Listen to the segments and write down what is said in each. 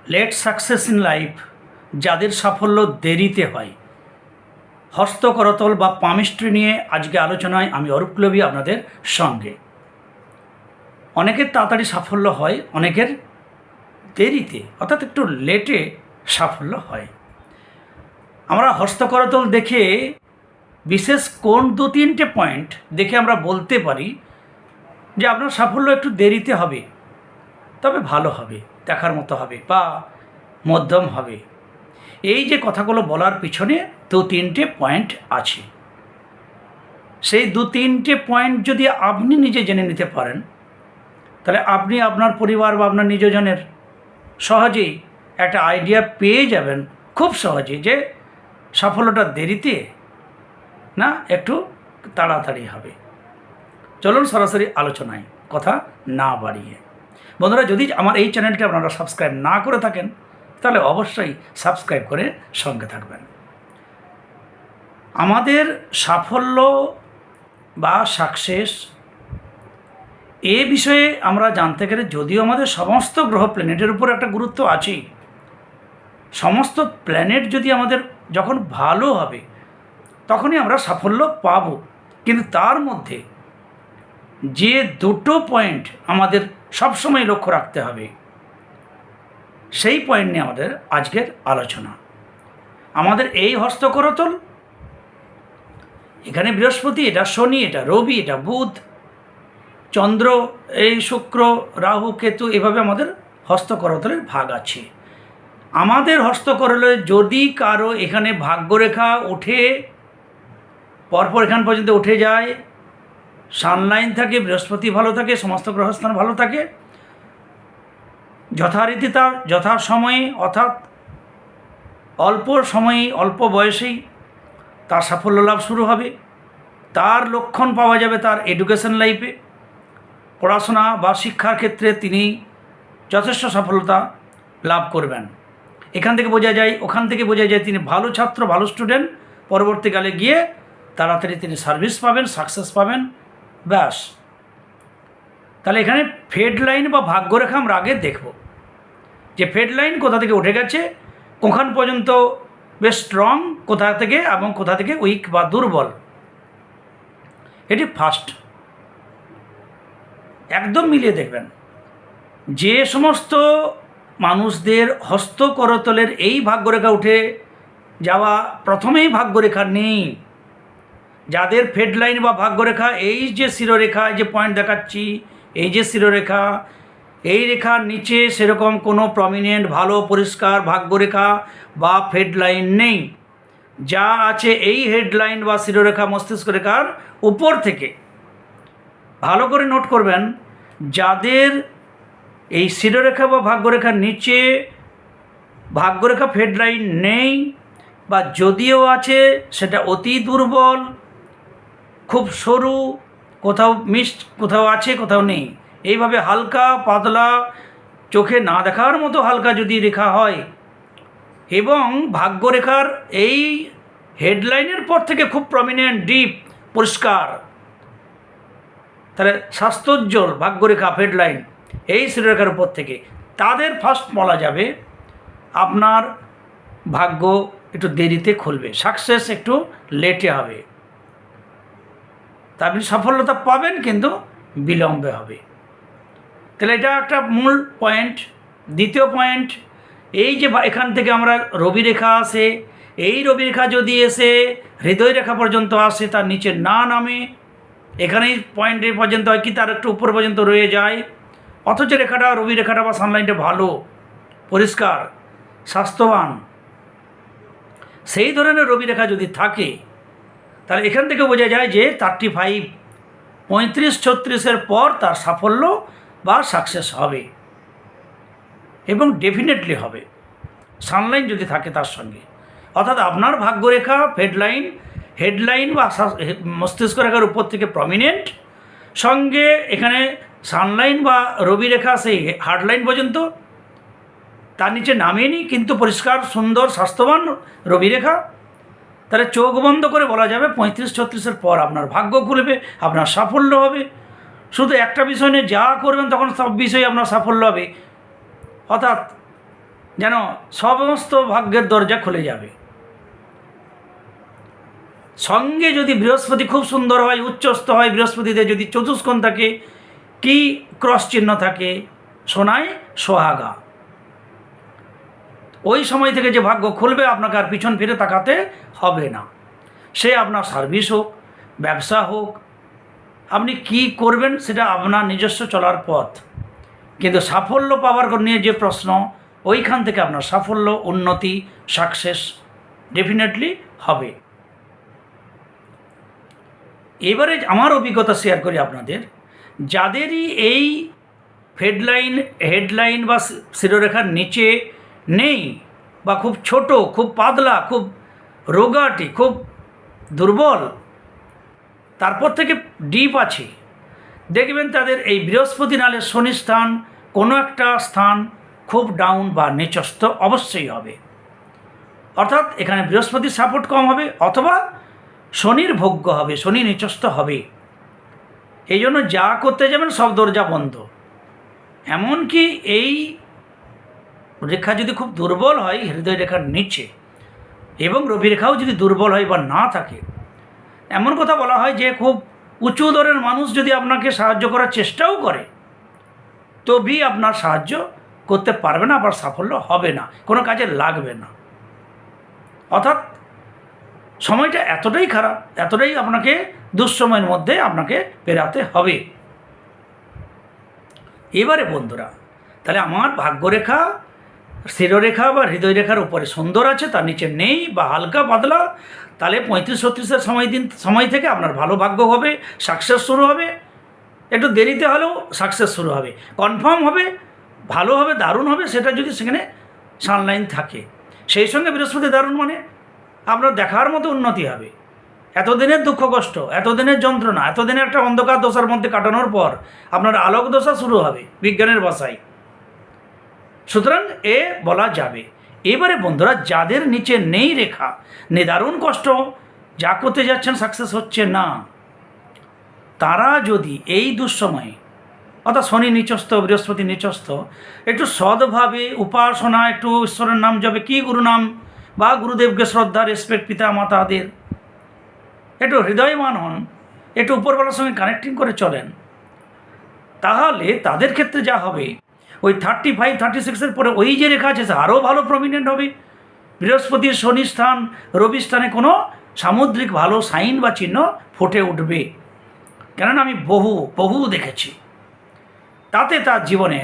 Late success in life, যাদের সাফল্য দেরিতে হয়, হস্তকরতল বা পামিস্ট্রি নিয়ে আজকে আলোচনায় আমি অরূপ কুলবী আপনাদের সঙ্গে। অনেকের তাড়াতাড়ি সাফল্য হয়, অনেকের দেরিতে অর্থাৎ একটু লেটে সাফল্য হয়। আমরা হস্তকরতল দেখে বিশেষ কোন 2-3টে পয়েন্ট দেখে আমরা বলতে পারি যে আপনার সাফল্য একটু দেরিতে হবে, তবে ভালো হবে, দেখার মতো হবে বা মধ্যম হবে। এই যে কথাগুলো বলার পিছনে 2-3টে পয়েন্ট আছে। সেই 2-3টে পয়েন্ট যদি আপনি নিজে জেনে নিতে পারেন, তাহলে আপনি আপনার পরিবার বা আপনার নিজজনের সহজেই একটা আইডিয়া পেয়ে যাবেন খুব সহজে যে সাফল্যটা দেরিতে না একটু তাড়াতাড়ি হবে। চলুন সরাসরি আলোচনায় কথা না বাড়িয়ে। বন্ধুরা, যদি আমার এই চ্যানেলটি আপনারা সাবস্ক্রাইব না করে থাকেন, তাহলে অবশ্যই সাবস্ক্রাইব করে সঙ্গে থাকবেন। আমাদের সাফল্য বা সাকসেস এ বিষয়ে আমরা জানতে গেলে, যদিও আমাদের সমস্ত গ্রহ প্ল্যানেটের উপর একটা গুরুত্ব আছেই, সমস্ত প্ল্যানেট যদি আমাদের যখন ভালো হবে তখনই আমরা সাফল্য পাব। কিন্তু তার মধ্যে যে দুটো পয়েন্ট আমাদের সবসময় লক্ষ্য রাখতে হবে, সেই পয়েন্ট নিয়ে আমাদের আজকের আলোচনা। আমাদের এই হস্তকরতল, এখানে বৃহস্পতি, এটা শনি, এটা রবি, এটা বুধ, চন্দ্র, এই শুক্র, রাহু, কেতু, এভাবে আমাদের হস্তকরতলের ভাগ আছে। আমাদের হস্তকরতলে যদি কারো এখানে ভাগ্যরেখা ওঠে, পরপর এখান পর্যন্ত উঠে যায়, সানলাইন থাকে, বৃহস্পতি ভালো থাকে, সমস্ত গ্রহস্থান ভালো থাকে, যথারীতি তার যথা সময়ে অর্থাৎ অল্প সময়ে অল্প বয়সেই তার সাফল্য লাভ শুরু হবে। তার লক্ষণ পাওয়া যাবে তার এডুকেশন লাইফে, পড়াশোনা বা শিক্ষার ক্ষেত্রে তিনি যথেষ্ট সফলতা লাভ করবেন। এখান থেকে বোঝা যায়, ওখান থেকে বোঝা যায় তিনি ভালো ছাত্র, ভালো স্টুডেন্ট, পরবর্তীকালে গিয়ে তাড়াতাড়ি তিনি সার্ভিস পাবেন, সাকসেস পাবেন, ব্যাস। তাহলে এখানে ফেড লাইন বা ভাগ্যরেখা আমরা আগে দেখব যে ফেড লাইন কোথা থেকে উঠে গেছে, কোখান পর্যন্ত বেশ স্ট্রং, কোথা থেকে এবং কোথা থেকে উইক বা দুর্বল। এটি ফার্স্ট একদম মিলিয়ে দেখবেন। যে সমস্ত মানুষদের হস্তকরতলের এই ভাগ্যরেখা উঠে যাওয়া প্রথমেই ভাগ্যরেখা নেই, যাদের ফেড লাইন বা ভাগ্যরেখা এই যে শিরোরেখা, যে পয়েন্ট দেখাচ্ছি, এই যে শিরোরেখা, এই রেখার নিচে সেরকম কোনো প্রমিনেন্ট ভালো পরিষ্কার ভাগ্যরেখা বা ফেড লাইন নেই। যা আছে এই হেডলাইন বা শিরোরেখা মস্তিষ্ক রেখার উপর থেকে। ভালো করে নোট করবেন, যাদের এই শিরোরেখা বা ভাগ্যরেখার নিচে ভাগ্যরেখা ফেড লাইন নেই, বা যদিও আছে সেটা অতি দুর্বল, খুব সরু, কোথাও মিক্সড, কোথাও আছে কোথাও নেই, এইভাবে হালকা পাতলা, চোখে না দেখার মতো হালকা যদি রেখা হয়, এবং ভাগ্যরেখার এই হেডলাইনের পর থেকে খুব প্রমিনেন্ট ডিপ পরিষ্কার, তাহলে স্বাস্থ্যোজ্জ্বল ভাগ্যরেখা হেডলাইন এই শিরোরেখার উপর থেকে, তাদের ফার্স্ট বলা যাবে আপনার ভাগ্য একটু দেরিতে খুলবে, সাকসেস একটু লেটে হবে। তা আপনি সফলতা পাবেন কিন্তু বিলম্বে হবে। তাহলে এটা একটা মূল পয়েন্ট। দ্বিতীয় পয়েন্ট, এই যে এখান থেকে আমরা রবি রেখা আসে, এই রবি রেখা যদি এসে হৃদয় রেখা পর্যন্ত আসে, তার নিচে না নামে, এখানেই পয়েন্টে পর্যন্ত হয় কি তার একটু উপর পর্যন্ত রয়ে যায়, অথচ রেখাটা রবি রেখাটা বা সানলাইনটা ভালো পরিষ্কার স্বাস্থ্যবান, সেই ধরনের রবি রেখা যদি থাকে, তাহলে এখান থেকে বোঝা যায় যে 35, 35-36-এর পর তার সাফল্য বা সাকসেস হবে, এবং ডেফিনেটলি হবে সানলাইন যদি থাকে তার সঙ্গে। অর্থাৎ আপনার ভাগ্যরেখা হেডলাইন বা মস্তিষ্ক রেখার উপর থেকে প্রমিনেন্ট, সঙ্গে এখানে সানলাইন বা রবি রেখা সেই হার্ডলাইন পর্যন্ত, তার নিচে নামেনি কিন্তু পরিষ্কার সুন্দর স্বাস্থ্যবান রবি রেখা, তাহলে চোখ বন্ধ করে বলা যাবে 35-36-এর পর আপনার ভাগ্য খুলবে, আপনার সাফল্য হবে। শুধু একটা বিষয় নিয়ে যা করবেন তখন সব বিষয়ে আপনার সাফল্য হবে। অর্থাৎ যেন সমস্ত ভাগ্যের দরজা খুলে যাবে। সঙ্গে যদি বৃহস্পতি খুব সুন্দর হয়, উচ্চস্থ হয়, বৃহস্পতিতে যদি চতুষ্কোণ থাকে, কি ক্রস চিহ্ন থাকে, সোনায় সোহাগা, ওই সময় থেকে যে ভাগ্য খুলবে আপনাকে আর পিছন ফিরে তাকাতে হবে না। সে আপনার সার্ভিস হোক, ব্যবসা হোক, আপনি কি করবেন সেটা আপনার নিজস্ব চলার পথ, কিন্তু সাফল্য পাওয়ার নিয়ে যে প্রশ্ন, ওইখান থেকে আপনার সাফল্য, উন্নতি, সাকসেস ডেফিনেটলি হবে। এবারে আমার অভিজ্ঞতা শেয়ার করি আপনাদের, যাদেরই এই হেডলাইন বা শিরোরেখার নিচে নেই, বা খুব ছোট, খুব পাতলা, খুব রোগাটি, খুব দুর্বল, তারপর থেকে ডিপ আছে, দেখবেন তাদের এই বৃহস্পতি নালে শনি স্থান, কোনো একটা স্থান খুব ডাউন বা নিচস্থ অবশ্যই হবে। অর্থাৎ এখানে বৃহস্পতির সাপোর্ট কম হবে, অথবা শনির ভোগ্য হবে, শনি নিচস্থ হবে। এই জন্য যা করতে যাবেন সব দরজা বন্ধ। এমনকি এই রেখা যদি খুব দুর্বল হয় হৃদয় রেখার নিচে, এবং রবি রেখাও যদি দুর্বল হয় বা না থাকে, এমন কথা বলা হয় যে খুব উঁচু দরের মানুষ যদি আপনাকে সাহায্য করার চেষ্টাও করে, তবেই আপনার সাহায্য করতে পারবে না, আবার সাফল্য হবে না, কোনো কাজে লাগবে না। অর্থাৎ সময়টা এতটাই খারাপ, এতটাই আপনাকে দুঃসময়ের মধ্যে আপনাকে পেরাতে হবে। এবারে বন্ধুরা, তাহলে আমার ভাগ্যরেখা শিরোরেখা বা হৃদয় রেখার উপরে সুন্দর আছে, তার নিচে নেই বা হালকা পাতলা, তাহলে 35-36-এর সময় থেকে আপনার ভালো ভাগ্য হবে, সাকসেস শুরু হবে। একটু দেরিতে হলেও সাকসেস শুরু হবে, কনফার্ম হবে, ভালো হবে, দারুণ হবে, সেটা যদি সেখানে সানলাইন থাকে। সেই সঙ্গে বৃহস্পতি দারুণ মানে আপনার দেখার মতো উন্নতি হবে। এতদিনের দুঃখ কষ্ট, এতদিনের যন্ত্রণা, এতদিনের একটা অন্ধকার দশার মধ্যে কাটানোর পর আপনার আলোক দশা শুরু হবে বিজ্ঞানের ভাষায়। সুতরাং এ বলা যাবে। এবারে বন্ধুরা, যাদের নিচে নেই রেখা, নিদারুণ কষ্ট, যা করতে যাচ্ছেন সাকসেস হচ্ছে না, তারা যদি এই দুঃসময়ে, অর্থাৎ শনি নিচস্থ, বৃহস্পতি নিচস্থ, একটু সৎভাবে উপাসনা, একটু ঈশ্বরের নাম জপে, কি গুরু নাম বা গুরুদেবকে শ্রদ্ধা, রেসপেক্ট, পিতা মাতাদের, একটু হৃদয়মান হন, একটু উপরবেলার সঙ্গে কানেক্টিং করে চলেন, তাহলে তাদের ক্ষেত্রে যা হবে, ওই 35-36-এর পরে ওই যে রেখা আছে আরও ভালো প্রমিনেন্ট হবে। বৃহস্পতির শনি স্থান, রবি স্থানে কোনো সামুদ্রিক ভালো সাইন বা চিহ্ন ফুটে উঠবে। কেননা আমি বহু দেখেছি। তাতে তার জীবনে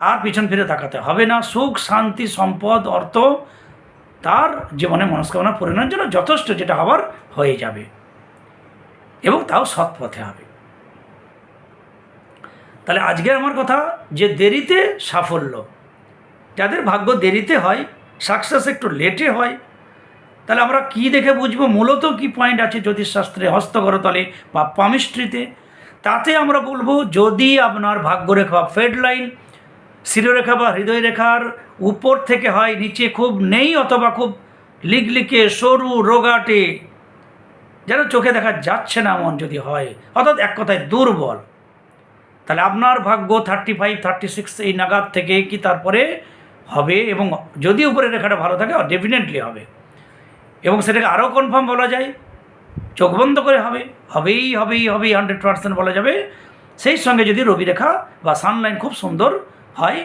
আর পিছন ফিরে তাকাতে হবে না। সুখ, শান্তি, সম্পদ, অর্থ তার জীবনে মনস্কামনা পূরণের জন্য যথেষ্ট, যেটা হবার হয়ে যাবে, এবং তাও সৎ পথে হবে। তাহলে আজকে আমার কথা যে দেরিতে সাফল্য, যাদের ভাগ্য দেরিতে হয়, সাকসেস একটু লেটে হয়, তাহলে আমরা কি দেখে বুঝবো মূলত কি পয়েন্ট আছে জ্যোতিষশাস্ত্রে, হস্তকরতলে বা পামিস্ট্রিতে? তাতে আমরা বলবো, যদি আপনার ভাগ্যরেখা ফেড লাইন, শিরোরেখা বা হৃদয় রেখার উপর থেকে হয়, নিচে খুব নেই, অথবা খুব লিকলিকে সরু রোগাটে, যেন চোখে দেখা যাচ্ছে না এমন যদি হয়, অর্থাৎ এক কথায় দুর্বল, তাহলে আপনার ভাগ্য 35-36 এই নাগাদ থেকে কি তারপরে হবে। এবং যদি উপরে রেখাটা ভালো থাকে ডেফিনেটলি হবে, এবং সেটাকে আরও কনফার্ম বলা যায়, চোখ বন্ধ করে হবেই 100% বলা যাবে। সেই সঙ্গে যদি রবি রেখা বা সানলাইন খুব সুন্দর হয়,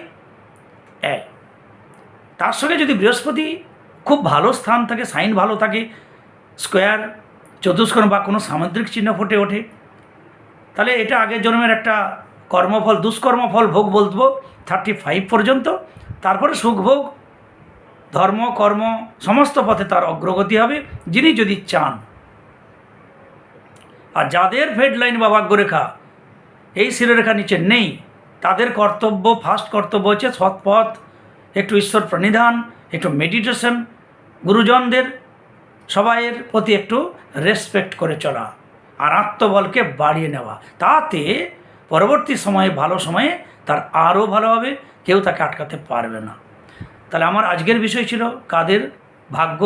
তার সঙ্গে যদি বৃহস্পতি খুব ভালো স্থান থাকে, সাইন ভালো থাকে, স্কোয়ার, চতুষ্কোণ বা কোনো সামুদ্রিক চিহ্ন ফুটে ওঠে, তাহলে এটা আগের জন্মের একটা কর্মফল, দুষ্কর্মফল ভোগ বলবো 35 পর্যন্ত। তারপরে সুখভোগ, ধর্ম, কর্ম সমস্ত পথে তার অগ্রগতি হবে, যিনি যদি চান। আর যাদের ফেড লাইন বা ভাগ্যরেখা এই শিরোরেখা নিচে নেই, তাদের কর্তব্য, ফার্স্ট কর্তব্য হচ্ছে সৎপথ, একটু ঈশ্বর প্রণিধান, একটু মেডিটেশন, গুরুজনদের সবাইয়ের প্রতি একটু রেসপেক্ট করে চলা, আর আত্মবলকে বাড়িয়ে নেওয়া। তাতে পরবর্তী সময়ে, ভালো সময়ে তার আরও ভালো হবে, কেউ তাকে আটকাতে পারবে না। তাহলে আমার আজকের বিষয় ছিল, কাদের ভাগ্য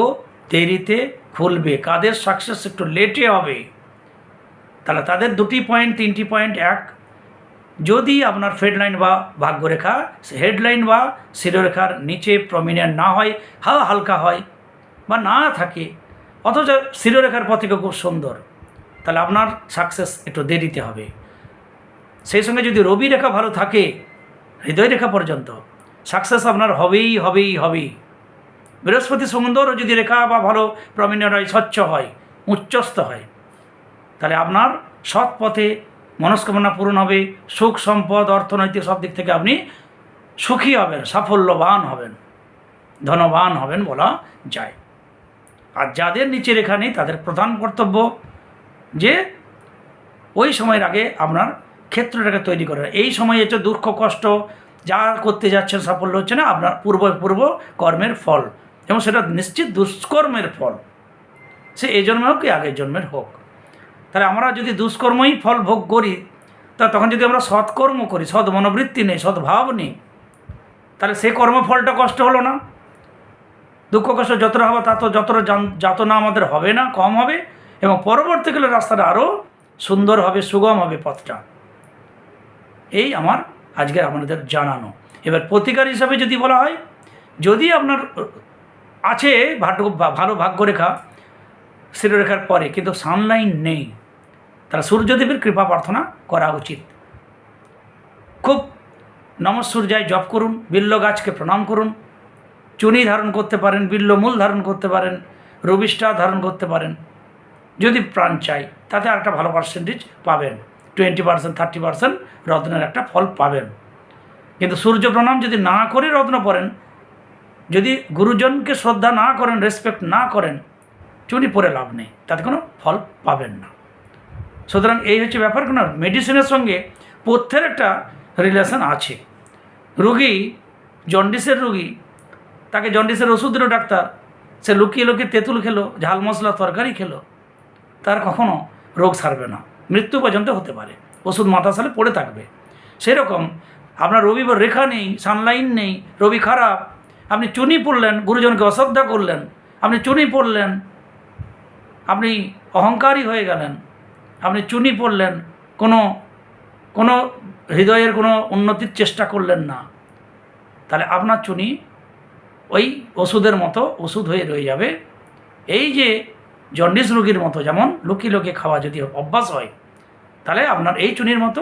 দেরিতে খুলবে, কাদের সাকসেস একটু লেটে হবে। তাহলে তাদের 2 পয়েন্ট, 3 পয়েন্ট, 1 যদি আপনার ফেড লাইন বা ভাগ্যরেখা হেডলাইন বা শিরোরেখার নিচে প্রমিনেন্ট না হয়, হালকা হয় বা না থাকে, অথচ শিরোরেখার পথ থেকে খুব সুন্দর, তাহলে আপনার সাকসেস একটু দেরিতে হবে। সেই সঙ্গে যদি রবি রেখা ভালো থাকে হৃদয় রেখা পর্যন্ত, সাকসেস আপনার হবেই হবেই হবেই। বৃহস্পতি সুন্দর যদি রেখা বা ভালো প্রমিনেন্ট হয়, স্বচ্ছ হয়, উচ্চস্থ হয়, তাহলে আপনার সৎ পথে মনস্কামনা পূরণ হবে, সুখ সম্পদ অর্থনৈতিক সব দিক থেকে আপনি সুখী হবেন, সাফল্যবান হবেন, ধনবান হবেন বলা যায়। আর যাদের নিচে রেখা নেই তাদের প্রধান কর্তব্য যে ওই সময়ের আগে আপনার ক্ষেত্রটাকে তৈরি করে। এই সময়ে হচ্ছে দুঃখ কষ্ট, যা করতে যাচ্ছেন সাফল্য হচ্ছে না, আপনার পূর্ব কর্মের ফল, এবং সেটা নিশ্চিত দুষ্কর্মের ফল, সে এই জন্মে হোক কি আগের জন্মের হোক। তাহলে আমরা যদি দুষ্কর্মই ফল ভোগ করি, তা তখন যদি আমরা সৎকর্ম করি, সৎ মনোবৃত্তি নেই, সদ্ভাব নেই, তাহলে সেই কর্মফলটা কষ্ট হলো না। দুঃখ কষ্ট যতটা হবে তত যাতনা আমাদের হবে না, কম হবে, এবং পরবর্তীকালে রাস্তাটা আরও সুন্দর হবে, সুগম হবে পথটা। এই আমার আজকের আপনাদের জানানো। এবার প্রতিকার হিসাবে যদি বলা হয়, যদি আপনার আছে ভালো ভাগ্যরেখা শিরোরেখার পরে কিন্তু সানলাইন নেই, তাহলে সূর্যদেবের কৃপা প্রার্থনা করা উচিত। খুব নমঃসূর্যায় জপ করুন, বিল্ল গাছকে প্রণাম করুন, চুনি ধারণ করতে পারেন, বিল্ল মূল ধারণ করতে পারেন, রবিষ্ঠা ধারণ করতে পারেন। যদি প্রাণ চাই তাতে একটা ভালো পার্সেন্টেজ পাবেন, 20%, 30% রত্নের একটা ফল পাবেন। কিন্তু সূর্য প্রণাম যদি না করে রত্ন পড়েন, যদি গুরুজনকে শ্রদ্ধা না করেন, রেসপেক্ট না করেন, চুনি পরে লাভ নেই, তাতে কোনো ফল পাবেন না। সুতরাং এই হচ্ছে ব্যাপার। কোনো মেডিসিনের সঙ্গে পথ্যের একটা রিলেশন আছে। রুগী জন্ডিসের রুগী, তাকে জন্ডিসের ওষুধ দিল ডাক্তার, সে লুকিয়ে লুকিয়ে তেঁতুল খেলো, ঝাল মশলা তরকারি খেলো, তার কখনো রোগ সারবে না, মৃত্যু পর্যন্ত হতে পারে, ওষুধ মাথা সালে পড়ে থাকবে। সেরকম আপনার রবি রেখা নেই, সানলাইন নেই, রবি খারাপ, আপনি চুনি পড়লেন, গুরুজনকে অশ্রদ্ধা করলেন, আপনি চুনি পড়লেন, আপনি অহংকারী হয়ে গেলেন, আপনি চুনি পড়লেন, কোনো হৃদয়ের কোনো উন্নতির চেষ্টা করলেন না, তাহলে আপনার চুনি ওই ওষুধের মতো ওষুধ হয়ে রয়ে যাবে। এই যে জন্ডিস রোগীর মতো যেমন লুকিয়ে লুকিয়ে খাওয়া যদি অভ্যাস হয়, তাহলে আপনার এই চুনির মতো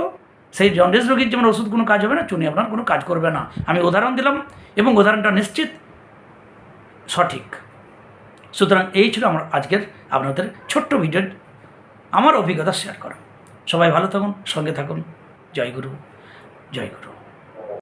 সেই জন্ডিস রোগীর যেমন ওষুধ কোনো কাজ হবে না, চুনি আপনার কোনো কাজ করবে না। আমি উদাহরণ দিলাম এবং উদাহরণটা নিশ্চিত সঠিক। সুতরাং এই ছিল আমার আজকের আপনাদের ছোট্ট ভিডিও, আমার অভিজ্ঞতা শেয়ার করা। সবাই ভালো থাকুন, সঙ্গে থাকুন। জয় গুরু, জয় গুরু।